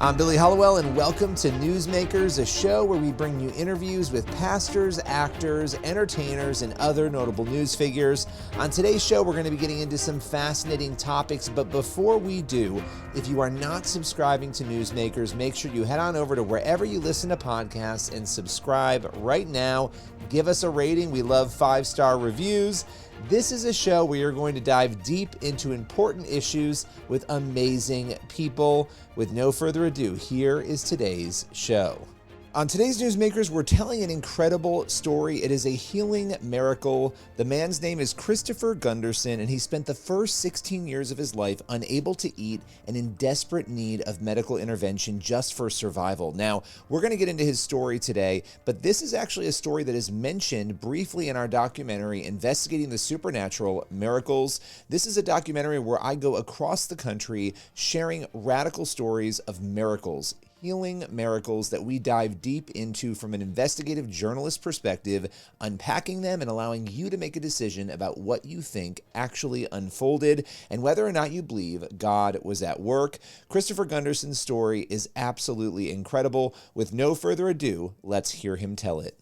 I'm Billy Hollowell, and welcome to Newsmakers, a show where we bring you interviews with pastors, actors, entertainers, and other notable news figures. On today's show, we're going to be getting into some fascinating topics, but before we do, if you are not subscribing to Newsmakers, make sure you head on over to wherever you listen to podcasts and subscribe right now. Give us a rating. We love 5-star reviews. This is a show where you're going to dive deep into important issues with amazing people. With no further ado, here is today's show. On today's Newsmakers, we're telling an incredible story. It is a healing miracle. The man's name is Christopher Gunderson, and he spent the first 16 years of his life unable to eat and in desperate need of medical intervention just for survival. Now, we're going to get into his story today, but this is actually a story that is mentioned briefly in our documentary, Investigating the Supernatural Miracles. This is a documentary where I go across the country sharing radical stories of miracles, healing miracles that we dive deep into from an investigative journalist perspective, unpacking them and allowing you to make a decision about what you think actually unfolded and whether or not you believe God was at work. Christopher Gunderson's story is absolutely incredible. With no further ado, let's hear him tell it.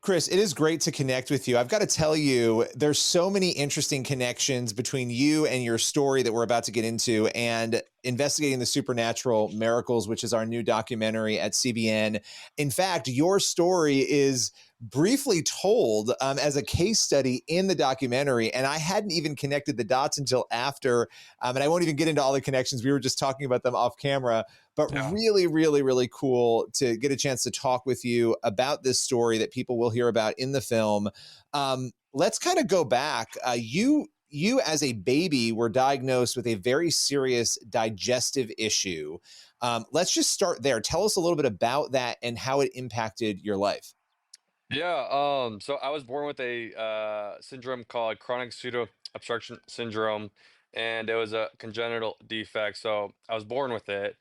Chris, it is great to connect with you. I've got to tell you, there's so many interesting connections between you and your story that we're about to get into, and Investigating the Supernatural Miracles, which is our new documentary at CBN. In fact, your story is briefly told as a case study in the documentary, and I hadn't even connected the dots until after, and I won't even get into all the connections. We were just talking about them off camera, but really, really, really cool to get a chance to talk with you about this story that people will hear about in the film. Let's kind of go back. You as a baby were diagnosed with a very serious digestive issue. Let's just start there. Tell us a little bit about that and how it impacted your life. So I was born with a syndrome called chronic pseudo-obstruction syndrome, and it was a congenital defect. So I was born with it.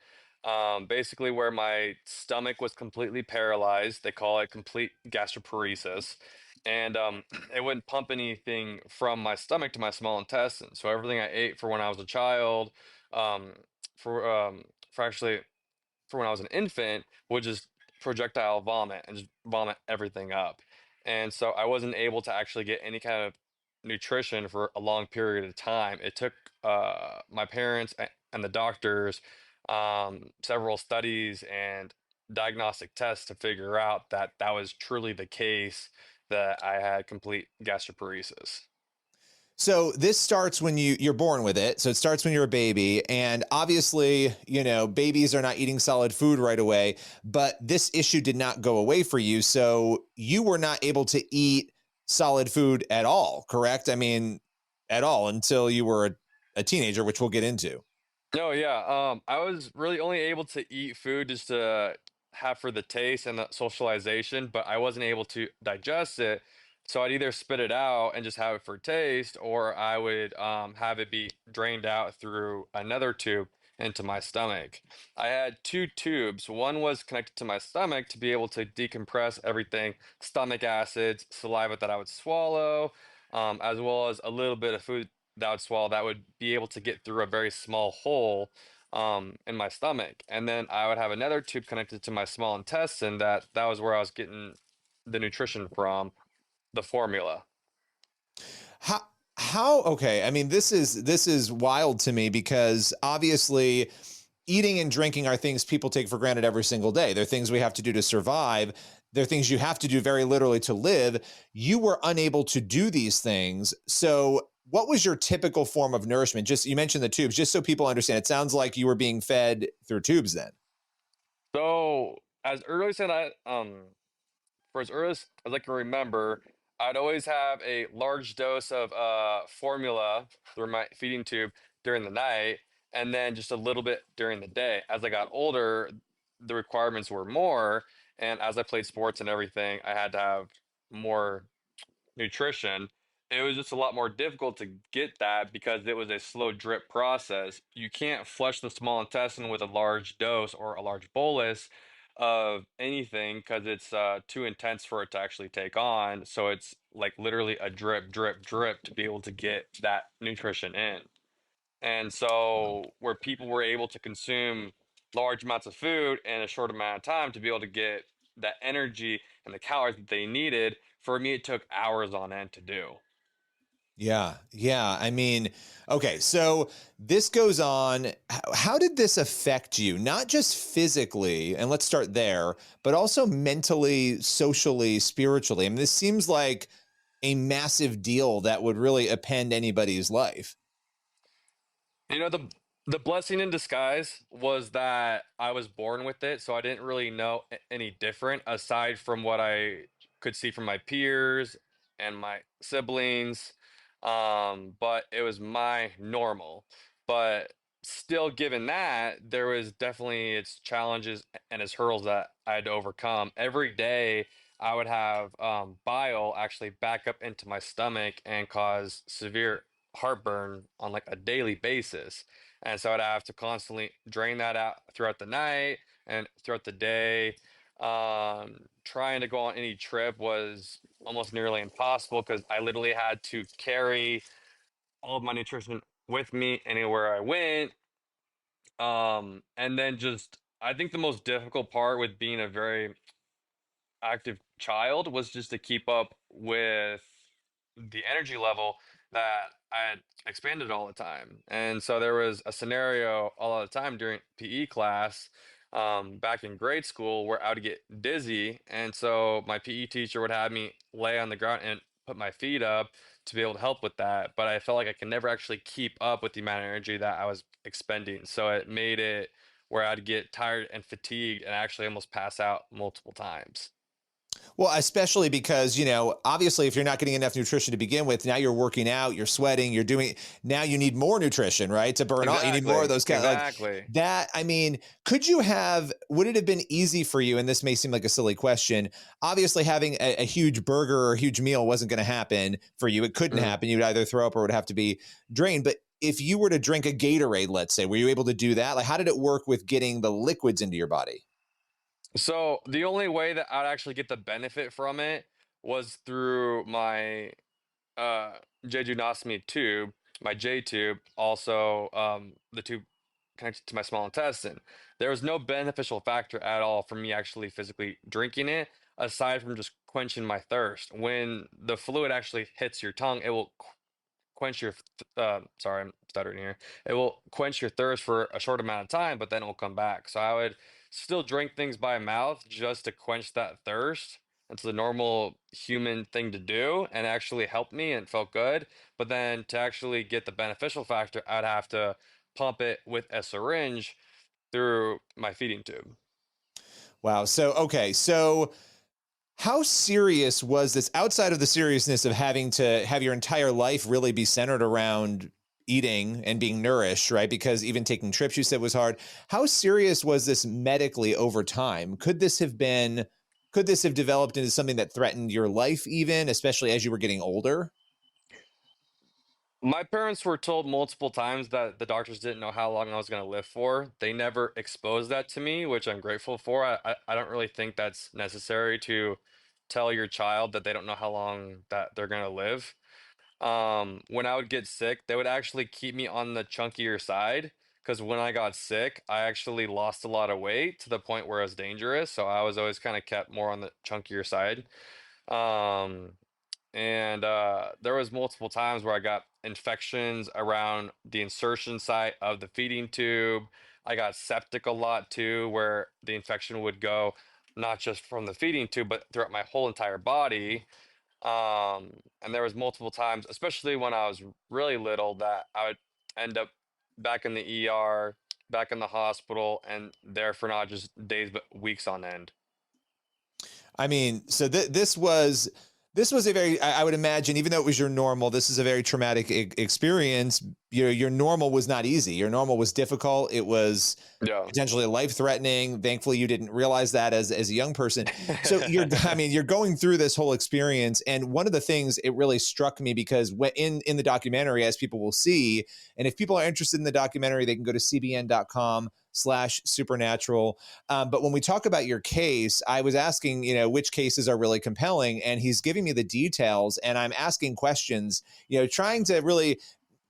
Basically, where my stomach was completely paralyzed. They call it complete gastroparesis, and it wouldn't pump anything from my stomach to my small intestine. So everything I ate for when I was a child, um, for for actually for when I was an infant would just projectile vomit and just vomit everything up. And so I wasn't able to actually get any kind of nutrition for a long period of time. It took my parents and the doctors several studies and diagnostic tests to figure out that that was truly the case, that I had complete gastroparesis. So this starts when you're born with it. So it starts when you're a baby, and obviously, babies are not eating solid food right away, but this issue did not go away for you. So you were not able to eat solid food at all, correct? I mean, at all until you were a teenager, which we'll get into. No, yeah. I was really only able to eat food just to have for the taste and the socialization, but I wasn't able to digest it. So I'd either spit it out and just have it for taste, or I would have it be drained out through another tube into my stomach. I had two tubes. One was connected to my stomach to be able to decompress everything, stomach acids, saliva that I would swallow, as well as a little bit of food that would swallow that would be able to get through a very small hole in my stomach. And then I would have another tube connected to my small intestine, that was where I was getting the nutrition from, the formula. How okay, I mean, this is wild to me because obviously eating and drinking are things people take for granted every single day. They're things we have to do to survive. They're things you have to do very literally to live. You were unable to do these things. So what was your typical form of nourishment? Just, you mentioned the tubes, just so people understand. It sounds like you were being fed through tubes then. So as early as for as early as I can remember, I'd always have a large dose of formula through my feeding tube during the night, and then just a little bit during the day. As I got older, the requirements were more, and as I played sports and everything, I had to have more nutrition. It was just a lot more difficult to get that because it was a slow drip process. You can't flush the small intestine with a large dose or a large bolus of anything because it's too intense for it to actually take on. So it's like literally a drip, drip, drip to be able to get that nutrition in. And Wow. so where people were able to consume large amounts of food in a short amount of time to be able to get that energy and the calories that they needed. For me, it took hours on end to do. Yeah. Yeah. I mean, okay. So this goes on. How did this affect you? Not just physically, and let's start there, but also mentally, socially, spiritually. I mean, this seems like a massive deal that would really append anybody's life. You know, the blessing in disguise was that I was born with it, so I didn't really know any different aside from what I could see from my peers and my siblings. But it was my normal. But still, given that, there was definitely its challenges and its hurdles that I had to overcome. Every day, I would have bile actually back up into my stomach and cause severe heartburn on like a daily basis. And so I'd have to constantly drain that out throughout the night and throughout the day. Trying to go on any trip was almost nearly impossible because I literally had to carry all of my nutrition with me anywhere I went. And then just, I think the most difficult part with being a very active child was just to keep up with the energy level that I had expanded all the time. And so there was a scenario all the time during PE class back in grade school where I would get dizzy. And so my PE teacher would have me lay on the ground and put my feet up to be able to help with that. But I felt like I could never actually keep up with the amount of energy that I was expending. So it made it where I'd get tired and fatigued and actually almost pass out multiple times. Well, especially because, obviously, if you're not getting enough nutrition to begin with, now you're working out, you're sweating, now you need more nutrition, right? To burn off. You need more of Exactly. those like Exactly. that. I mean, would it have been easy for you? And this may seem like a silly question. Obviously, having a huge burger or a huge meal wasn't going to happen for you. It couldn't Mhm. happen. You'd either throw up or it would have to be drained. But if you were to drink a Gatorade, let's say, were you able to do that? Like, how did it work with getting the liquids into your body? So the only way that I'd actually get the benefit from it was through my uh jejunostomy tube, my J tube, also the tube connected to my small intestine. There was no beneficial factor at all for me actually physically drinking it, aside from just quenching my thirst. When the fluid actually hits your tongue, it will quench your sorry, I'm stuttering here. It will quench your thirst for a short amount of time, but then it will come back. So I would still drink things by mouth just to quench that thirst. It's the normal human thing to do and actually helped me and felt good. But then to actually get the beneficial factor, I'd have to pump it with a syringe through my feeding tube. Wow. So, okay. So, how serious was this outside of the seriousness of having to have your entire life really be centered around eating and being nourished, right? Because even taking trips you said was hard. How serious was this medically over time? Could this have developed into something that threatened your life even, especially as you were getting older? My parents were told multiple times that the doctors didn't know how long I was going to live for. They never exposed that to me, which I'm grateful for. I don't really think that's necessary to tell your child that they don't know how long that they're going to live. When I would get sick, they would actually keep me on the chunkier side because when I got sick, I actually lost a lot of weight to the point where it was dangerous. So I was always kind of kept more on the chunkier side. Um, and there was multiple times where I got infections around the insertion site of the feeding tube. I got septic a lot too, where the infection would go not just from the feeding tube, but throughout my whole entire body. And there was multiple times, especially when I was really little, that I would end up back in the ER, back in the hospital, and there for not just days but weeks on end. I mean, so this was a very I would imagine even though it was your normal, this is a very traumatic experience. Your normal was not easy. Your normal was difficult. It was Yeah. potentially life threatening. Thankfully, you didn't realize that as a young person. So I mean, you're going through this whole experience, and one of the things it really struck me because in the documentary, as people will see, and if people are interested in the documentary, they can go to cbn.com/supernatural. But when we talk about your case, I was asking, which cases are really compelling, and he's giving me the details, and I'm asking questions, trying to really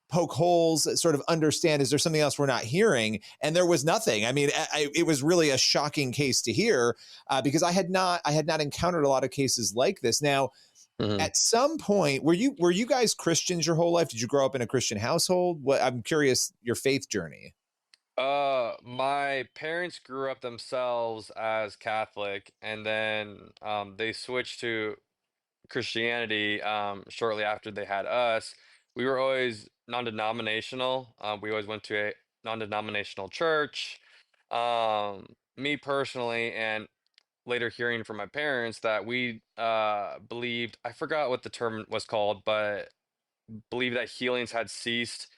poke holes, sort of understand, is there something else we're not hearing? And there was nothing. I mean, it was really a shocking case to hear, because I had not encountered a lot of cases like this. Now, Mhm. at some point, were you guys Christians your whole life? Did you grow up in a Christian household? What, I'm curious, your faith journey. My parents grew up themselves as Catholic, and then they switched to Christianity shortly after they had us. We were always non-denominational. We always went to a non-denominational church. Me personally, and later hearing from my parents that we believed, I forgot what the term was called, but believed that healings had ceased,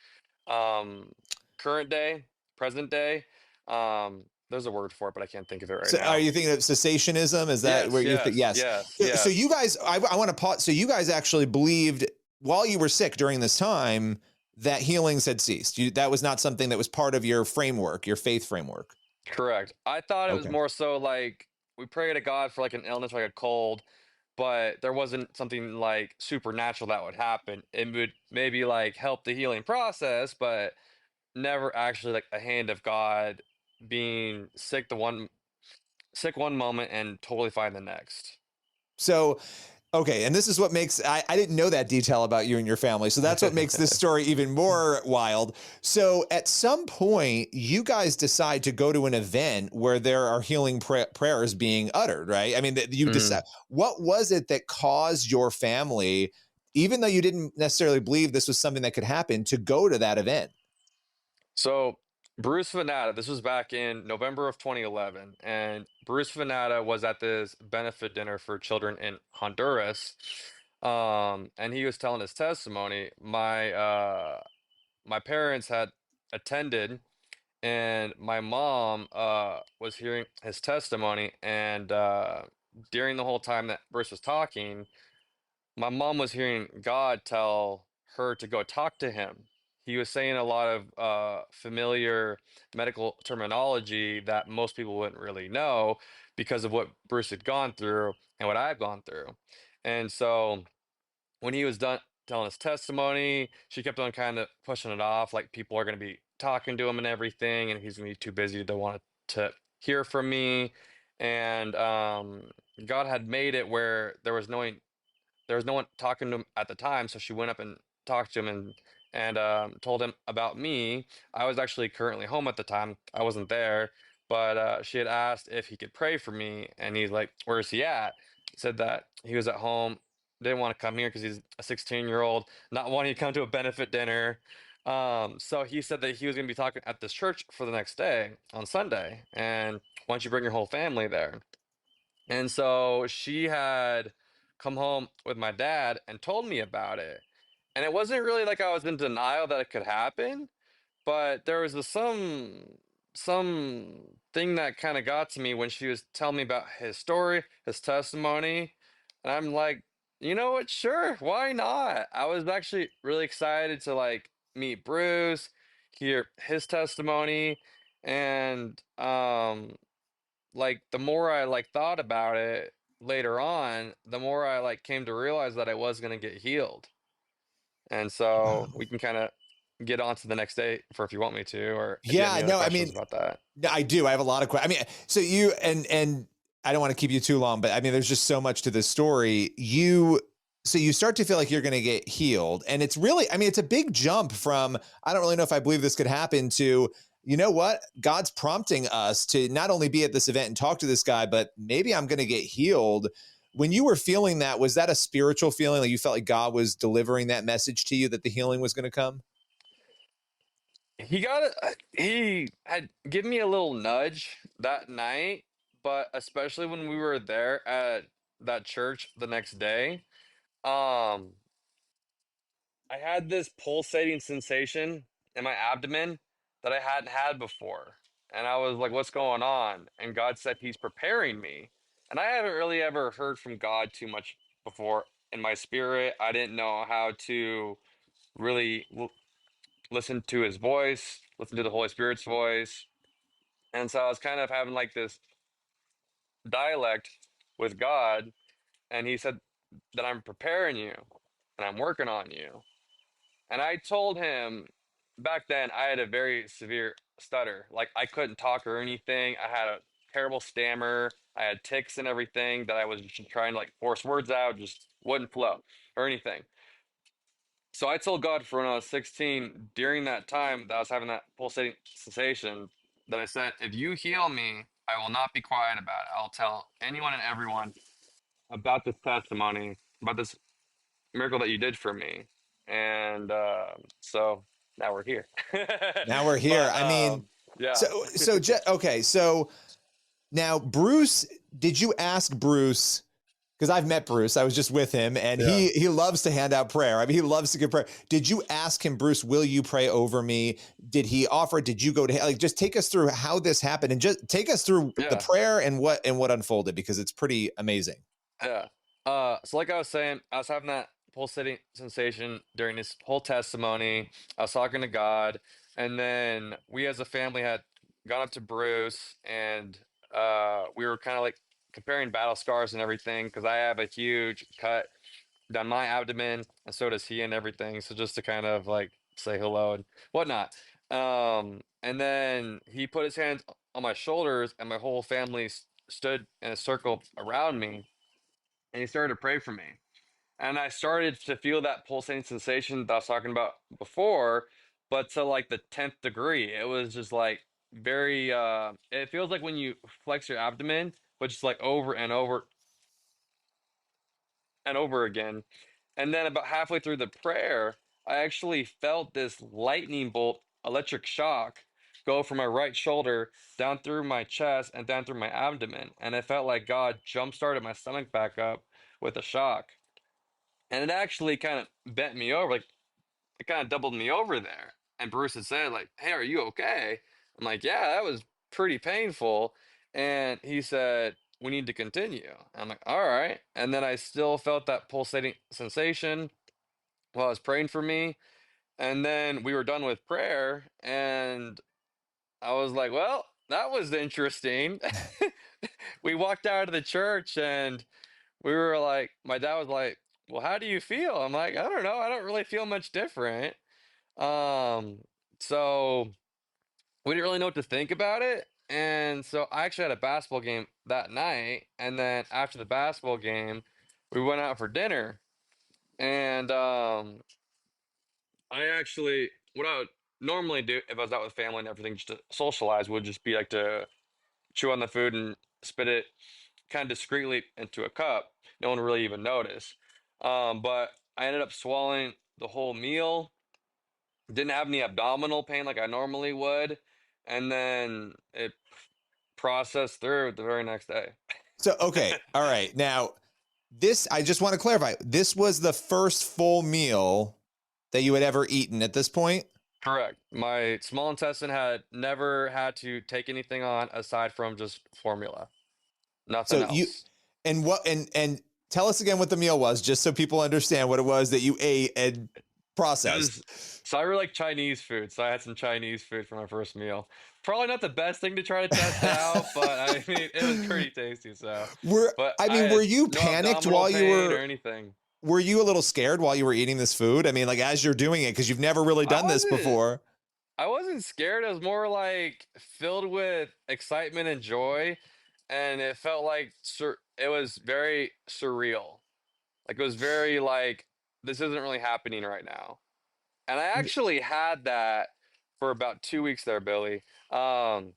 um, current day, present day. There's a word for it, but I can't think of it right So are now. you thinking of cessationism? Is that where Yes, you think? yes, Yes. yes, So you yes. guys, I want to pause. So you guys actually believed while you were sick during this time that healings had ceased. That was not something that was part of your framework, your faith framework. Correct. I thought it was Okay. more so like we pray to God for like an illness, like a cold, but there wasn't something like supernatural that would happen. It would maybe like help the healing process, but never actually like a hand of God being sick one moment and totally fine the next. So, okay, and this is what makes I didn't know that detail about you and your family. So that's what makes this story even more wild. So at some point, you guys decide to go to an event where there are healing prayers being uttered, right? I mean, you decide, Mhm. what was it that caused your family, even though you didn't necessarily believe this was something that could happen, to go to that event? So Bruce Venata, this was back in November of 2011, and Bruce Venata was at this benefit dinner for children in Honduras, and he was telling his testimony. My parents had attended, and my mom was hearing his testimony, and during the whole time that Bruce was talking, my mom was hearing God tell her to go talk to him. He was saying a lot of familiar medical terminology that most people wouldn't really know because of what Bruce had gone through and what I've gone through. And so when he was done telling his testimony, she kept on kind of pushing it off, like people are going to be talking to him and everything, and he's going to be too busy to want to hear from me. And God had made it where there was no one talking to him at the time, so she went up and talked to him and told him about me. I was actually currently home at the time. I wasn't there, but she had asked if he could pray for me, and he's like, "Where's he at?" Said that he was at home, didn't want to come here because he's a 16-year-old, not wanting to come to a benefit dinner. So he said that he was going to be talking at this church for the next day on Sunday, and why don't you bring your whole family there? And so she had come home with my dad and told me about it. And it wasn't really like I was in denial that it could happen, but there was some thing that kind of got to me when she was telling me about his story, his testimony, and I'm like, you know what? Sure, why not? I was actually really excited to like meet Bruce, hear his testimony, and like the more I like thought about it later on, the more I like came to realize that I was gonna get healed. And so Wow. we can kind of get on to the next day for if you want me to, or if you have Yeah, any other no, I questions mean, about that. no, I do. I have a lot of questions. I mean, so you and I don't want to keep you too long, but I mean, there's just so much to this story. So you start to feel like you're going to get healed, and it's really, I mean, it's a big jump from I don't really know if I believe this could happen to, you know what, God's prompting us to not only be at this event and talk to this guy, but maybe I'm going to get healed. When you were feeling that, was that a spiritual feeling? Like you felt like God was delivering that message to you that the healing was going to come? He had given me a little nudge that night, but especially when we were there at that church the next day, um, I had this pulsating sensation in my abdomen that I hadn't had before. And I was like, what's going on? And God said he's preparing me. And I haven't really ever heard from God too much before in my spirit. I didn't know how to really listen to his voice, listen to the Holy Spirit's voice. And so I was kind of having like this dialect with God. And he said that I'm preparing you and I'm working on you. And I told him back then I had a very severe stutter. Like I couldn't talk or anything. I had a terrible stammer. I had tics and everything that I was just trying to like force words out, just wouldn't flow or anything. So I told God for when I was 16, during that time that I was having that pulsating sensation, that I said, if you heal me, I will not be quiet about it. I'll tell anyone and everyone about this testimony, about this miracle that you did for me. And so now we're here. Now we're here. But I mean, yeah, okay. So now, Bruce, did you ask Bruce? Because I've met Bruce, I was just with him, and yeah, he loves to hand out prayer. I mean, he loves to give prayer. Did you ask him, Bruce? Will you pray over me? Did he offer? Did you go to like? Just take us through how this happened, and just take us through the yeah. prayer and what unfolded, because it's pretty amazing. Yeah. So like I was saying, I was having that pulsating sensation during this whole testimony. I was talking to God, and then we as a family had gone up to Bruce, and we were kind of like comparing battle scars and everything because I have a huge cut down my abdomen, and so does he and everything. So just to kind of like say hello and whatnot. And then he put his hands on my shoulders, and my whole family stood in a circle around me, and he started to pray for me. And I started to feel that pulsating sensation that I was talking about before, but to like the 10th degree. It was just like very it feels like when you flex your abdomen, but just like over and over and over again. And then about halfway through the prayer, I actually felt this lightning bolt electric shock go from my right shoulder down through my chest and down through my abdomen. And it felt like God jump started my stomach back up with a shock. And it actually kind of bent me over, like it kind of doubled me over there. And Bruce had said, like, "Hey, are you okay?" I'm like, "Yeah, that was pretty painful." And he said, "We need to continue." I'm like, "All right." And then I still felt that pulsating sensation while I was praying for me. And then we were done with prayer, and I was like, "Well, that was interesting." We walked out of the church, and we were like, my dad was like, "Well, how do you feel?" I'm like, "I don't know. I don't really feel much different." Um, so we didn't really know what to think about it. And so I actually had a basketball game that night. And then after the basketball game, we went out for dinner. And I actually, what I would normally do if I was out with family and everything, just to socialize, would just be like to chew on the food and spit it kind of discreetly into a cup. No one really even noticed. But I ended up swallowing the whole meal. Didn't have any abdominal pain like I normally would, and then it processed through the very next day. So, okay, all right. Now, this I just want to clarify. This was the first full meal that you had ever eaten at this point. Correct. My small intestine had never had to take anything on aside from just formula. Nothing So you else. and what and tell us again what the meal was, just so people understand what it was that you ate and It processed. was so I really like Chinese food, so I had some Chinese food for my first meal. Probably not the best thing to try to test out, but I mean it was pretty tasty. So, were but I I mean, were had you no panicked abdominal while you pain or anything. were you a little scared while you were eating this food? I mean, like as you're doing it, because you've never really I done this wasn't. before. I wasn't scared. I was more like filled with excitement and joy, and it felt like it was very surreal. Like it was very like this isn't really happening right now. And I actually had that for about 2 weeks there, Billy. Um,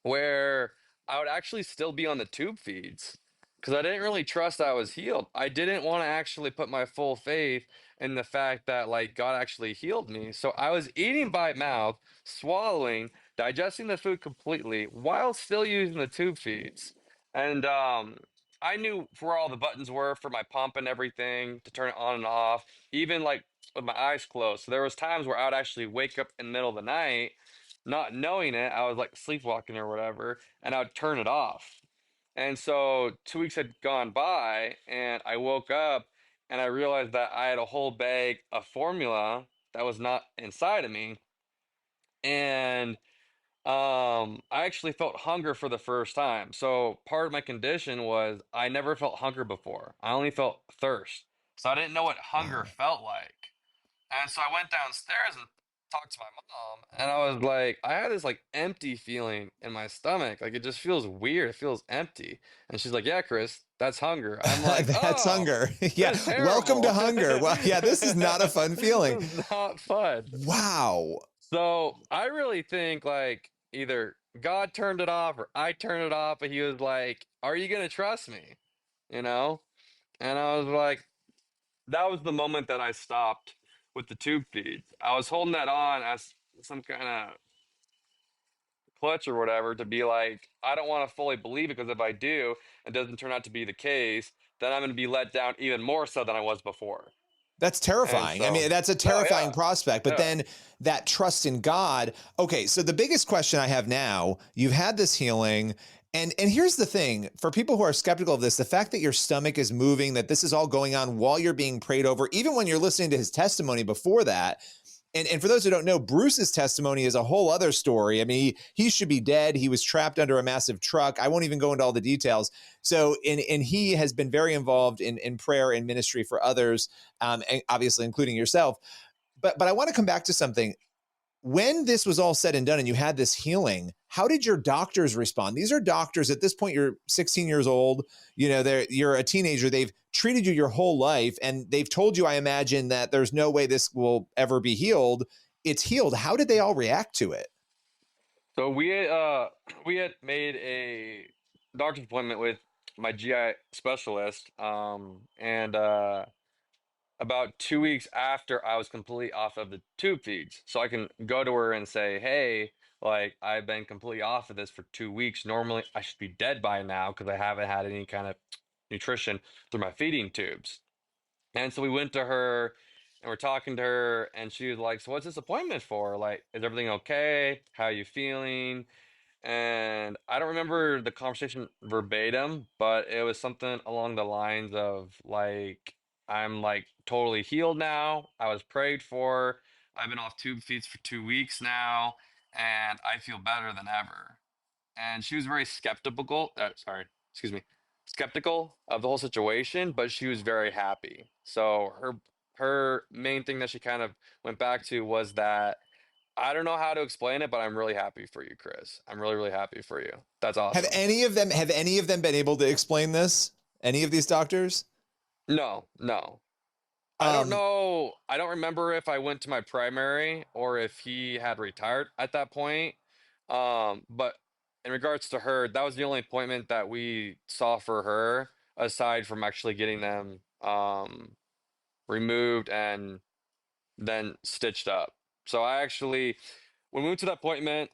where I would actually still be on the tube feeds because I didn't really trust I was healed. I didn't want to actually put my full faith in the fact that like God actually healed me. So I was eating by mouth, swallowing, digesting the food completely while still using the tube feeds. And I knew where all the buttons were for my pump and everything to turn it on and off, even like with my eyes closed. So there was times where I would actually wake up in the middle of the night not knowing it, I was like sleepwalking or whatever, and I would turn it off. And so 2 weeks had gone by, and I woke up and I realized that I had a whole bag of formula that was not inside of me. And I actually felt hunger for the first time. So part of my condition was I never felt hunger before. I only felt thirst. So I didn't know what hunger Wow. felt like. And so I went downstairs and talked to my mom, and I was like, I had this like empty feeling in my stomach. Like it just feels weird. It feels empty. And she's like, yeah, Chris, that's hunger. I'm like, That's oh, hunger. Yeah. this is Welcome to terrible. hunger. Well, yeah, this is not a fun feeling. This is not fun. Wow. So I really think like either God turned it off or I turned it off, but he was like, are you gonna trust me? You know? And I was like, that was the moment that I stopped with the tube feeds. I was holding that on as some kind of clutch or whatever to be like, I don't want to fully believe it because if I do, it doesn't turn out to be the case, then I'm going to be let down even more so than I was before. That's And terrifying. I so, mean, that's a oh terrifying yeah, prospect. But yeah. then that trust in God. Okay, so the biggest question I have now, you've had this healing. And here's the thing, for people who are skeptical of this, the fact that your stomach is moving, that this is all going on while you're being prayed over, even when you're listening to his testimony before that, and for those who don't know, Bruce's testimony is a whole other story. I mean, he should be dead. He was trapped under a massive truck. I won't even go into all the details. So, and he has been very involved in prayer and ministry for others, and obviously including yourself. But I want to come back to something. When this was all said and done and you had this healing, how did your doctors respond? These are doctors at this point, you're 16 years old, you know, you're a teenager. They've treated you your whole life and they've told you, I imagine, that there's no way this will ever be healed. It's healed. How did they all react to it? So we had made a doctor's appointment with my GI specialist, and about 2 weeks after I was completely off of the tube feeds. So I can go to her and say, hey, like I've been completely off of this for 2 weeks. Normally I should be dead by now because I haven't had any kind of nutrition through my feeding tubes. And so we went to her and we're talking to her and she was like, so what's this appointment for? Like, is everything okay? How are you feeling? And I don't remember the conversation verbatim, but it was something along the lines of like, I'm like totally healed now. I was prayed for. I've been off tube feeds for 2 weeks now, and I feel better than ever. And she was very skeptical. Sorry, excuse me, skeptical of the whole situation, but she was very happy. So her main thing that she kind of went back to was that I don't know how to explain it, but I'm really happy for you, Chris. I'm really, really happy for you. That's awesome. Have any of them been able to explain this? Any of these doctors? No, no. I don't Um, know. I don't remember if I went to my primary or if he had retired at that point. But in regards to her, that was the only appointment that we saw for her, aside from actually getting them removed and then stitched up. So I actually, when we went to that appointment,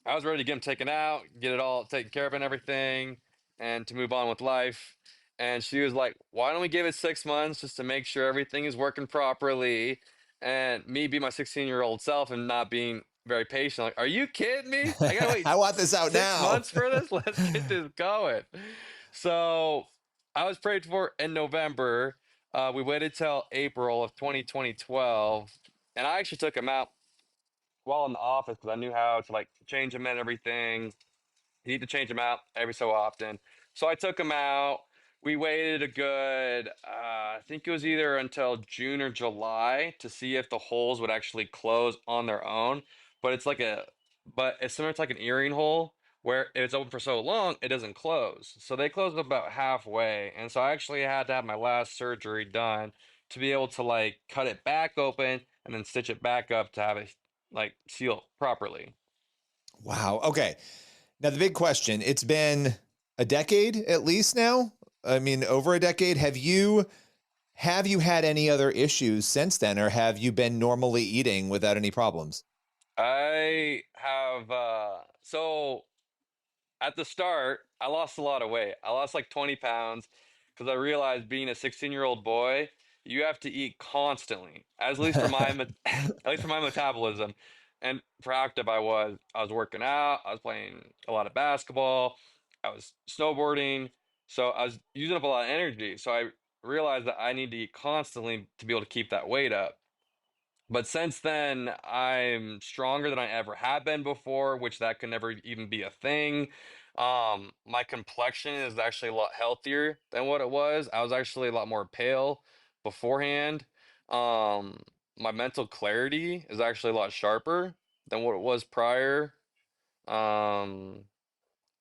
I was ready to get him taken out, get it all taken care of and everything, and to move on with life. And she was like, why don't we give it 6 months just to make sure everything is working properly? And me be my 16-year-old self and not being very patient. Like, are you kidding me? I gotta wait I want this out six now. months for this? Let's get this going. So I was prayed for in November. We waited till April of 2012, and I actually took him out while in the office because I knew how to like change them and everything. You need to change them out every so often. So I took them out. We waited a good, I think it was either until June or July to see if the holes would actually close on their own. But but it's similar to like an earring hole where if it's open for so long, it doesn't close. So they closed about halfway. And so I actually had to have my last surgery done to be able to like cut it back open and then stitch it back up to have it like seal properly. Wow. Okay. Now, the big question, it's been a decade at least now. I mean, over a decade. Have you had any other issues since then, or have you been normally eating without any problems? I have so at the start, I lost a lot of weight. I lost like 20 pounds because I realized being a 16-year-old boy, you have to eat constantly. At least for at least for my metabolism and for how active I was. I was working out, I was playing a lot of basketball, I was snowboarding, so I was using up a lot of energy. So I realized that I need to eat constantly to be able to keep that weight up. But since then, I'm stronger than I ever have been before, which that could never even be a thing. My complexion is actually a lot healthier than what it was. I was actually a lot more pale beforehand. Um, my mental clarity is actually a lot sharper than what it was prior. Um,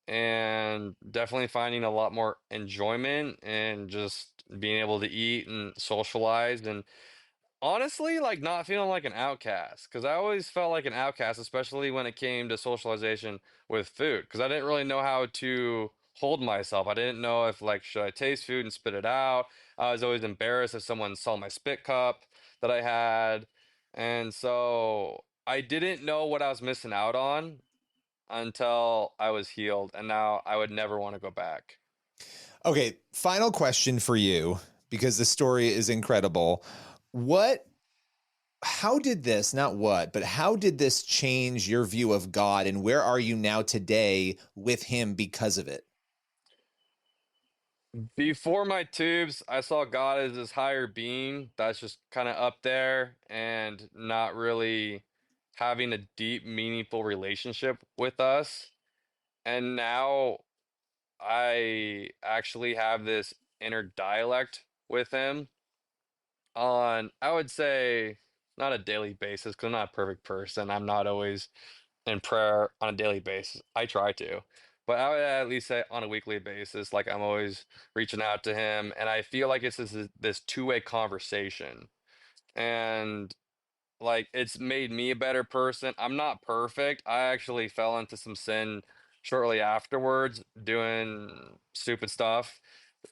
and definitely finding a lot more enjoyment and just being able to eat and socialize and honestly, like not feeling like an outcast, because I always felt like an outcast, especially when it came to socialization with food, because I didn't really know how to hold myself. I didn't know if like should I taste food and spit it out. I was always embarrassed if someone saw my spit cup that I had, and so I didn't know what I was missing out on until I was healed, and now I would never want to go back. Okay, final question for you, because the story is incredible. What how did this, not what, but how did this change your view of God, and where are you now today with him because of it? Before my tubes, I saw God as this higher being that's just kind of up there and not really having a deep, meaningful relationship with us. And now I actually have this inner dialect with him on, I would say, not a daily basis, because I'm not a perfect person. I'm not always in prayer on a daily basis. I try to, but I would at least say on a weekly basis, like I'm always reaching out to him, and I feel like it's this two-way conversation, and like it's made me a better person. I'm not perfect. I actually fell into some sin shortly afterwards, doing stupid stuff,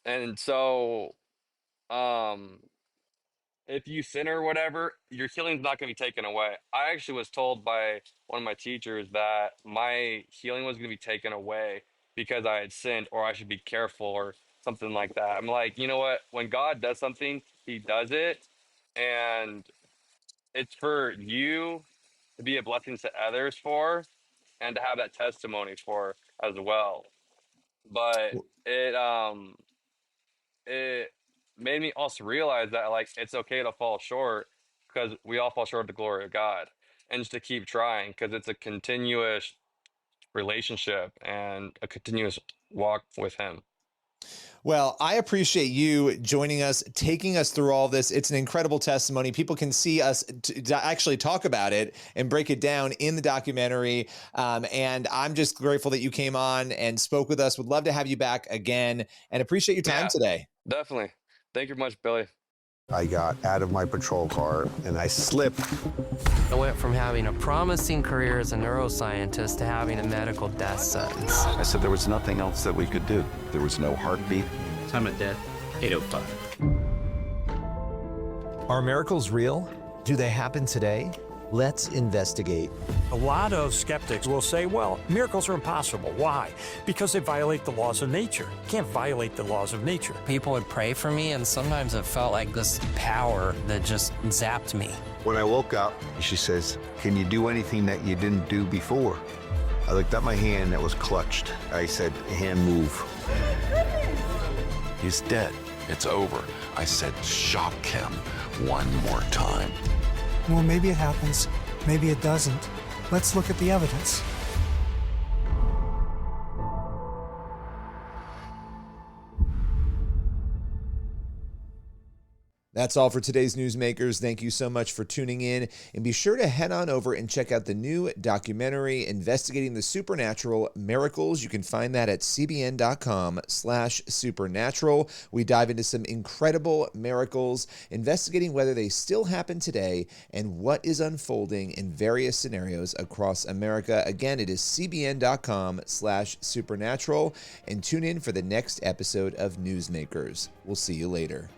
and so um if you sin or whatever, your healing's not going to be taken away. I actually was told by one of my teachers that my healing was going to be taken away because I had sinned, or I should be careful, or something like that. I'm like, you know what? When God does something, he does it. And it's for you to be a blessing to others for, and to have that testimony for as well. But it made me also realize that like it's okay to fall short, because we all fall short of the glory of God, and just to keep trying, because it's a continuous relationship and a continuous walk with him. Well, I appreciate you joining us, taking us through all this. It's an incredible testimony. People can see us to actually talk about it and break it down in the documentary. And I'm just grateful that you came on and spoke with us. Would love to have you back again, and appreciate your time Yeah, today. definitely. Thank you much, Billy. I got out of my patrol car and I slipped. I went from having a promising career as a neuroscientist to having a medical death sentence. I said there was nothing else that we could do. There was no heartbeat. Time of death, 8:05. Are miracles real? Do they happen today? Let's investigate. A lot of skeptics will say, well, miracles are impossible. Why? Because they violate the laws of nature. You can't violate the laws of nature. People would pray for me, and sometimes it felt like this power that just zapped me. When I woke up, she says, "Can you do anything that you didn't do before?" I looked at my hand that was clutched. I said, "Hand, move." He's dead. It's over. I said, shock him one more time. Well, maybe it happens, maybe it doesn't. Let's look at the evidence. That's all for today's Newsmakers. Thank you so much for tuning in, and be sure to head on over and check out the new documentary investigating the supernatural miracles. You can find that at cbn.com/supernatural. We dive into some incredible miracles, investigating whether they still happen today and what is unfolding in various scenarios across America. Again, it is cbn.com/supernatural, and tune in for the next episode of Newsmakers. We'll see you later.